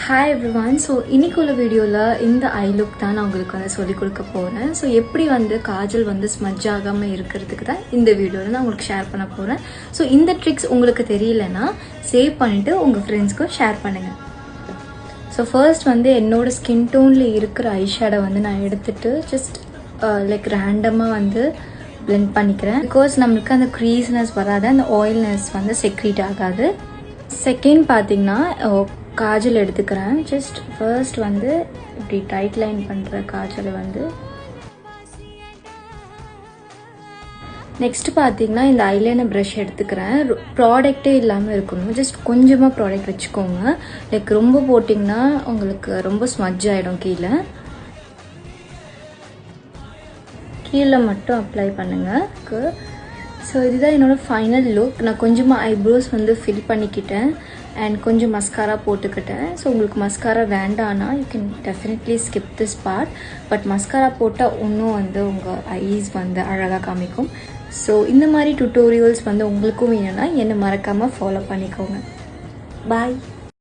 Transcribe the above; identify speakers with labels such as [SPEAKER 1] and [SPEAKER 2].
[SPEAKER 1] Hi everyone. So இன்னைக்குள்ள வீடியோல இந்த ஐ லுக் தான் நான் உங்களுக்கு வந்து சொல்லி கொடுக்க போறேன். ஸோ எப்படி வந்து காஜல் வந்து ஸ்மட்ஜ் ஆகாம இருக்கிறதுக்கு தான் இந்த வீடியோவில் நான் உங்களுக்கு ஷேர் பண்ண போறேன். ஸோ இந்த ட்ரிக்ஸ் உங்களுக்கு தெரியலனா சேவ் பண்ணிட்டு உங்க ஃப்ரெண்ட்ஸ்க்கும் ஷேர் பண்ணுங்க. ஸோ ஃபர்ஸ்ட் வந்து என்னோட ஸ்கின் டோன்ல இருக்கிற ஐ ஷேடோ வந்து நான் எடுத்துட்டு ஜஸ்ட் லைக் ரேண்டமாக வந்து பிளெண்ட் பண்ணிக்கிறேன். பிகாஸ் நம்மளுக்கு அந்த க்ரீஸ்னஸ் வராது, அந்த ஆயில்னஸ் வந்து செக்ரீட் ஆகாது. செகண்ட் பார்த்தீங்கன்னா காஜல் எடுத்துக்கிறேன். ஜஸ்ட் ஃபர்ஸ்ட் வந்து இப்படி டைட் லைன் பண்ணுற காஜலை வந்து நெக்ஸ்ட் பார்த்தீங்கன்னா இந்த ஐலைனர் ப்ரஷ் எடுத்துக்கிறேன். ப்ராடக்டே இல்லாமல் இருக்கணும், ஜஸ்ட் கொஞ்சமாக ப்ராடக்ட் வச்சுக்கோங்க. லைக் ரொம்ப போட்டிங்கன்னா உங்களுக்கு ரொம்ப ஸ்மட்ஜ் ஆகிடும். கீழே மட்டும் அப்ளை பண்ணுங்கள். ஸோ இதுதான் என்னோடய ஃபைனல் லுக். நான் கொஞ்சமாக ஐப்ரோஸ் வந்து ஃபில் பண்ணிக்கிட்டேன் அண்ட் கொஞ்சம் மஸ்காரா போட்டுக்கிட்டேன். ஸோ உங்களுக்கு மஸ்காரா வேண்டான்னா you can definitely skip this part. But mascara போட்டால் இன்னும் வந்து உங்கள் ஐஸ் வந்து அழகாக காமிக்கும். ஸோ இந்த மாதிரி டுட்டோரியல்ஸ் வந்து உங்களுக்கும் வேணும்னா என்னை மறக்காமல் ஃபாலோ பண்ணிக்கோங்க. பாய்.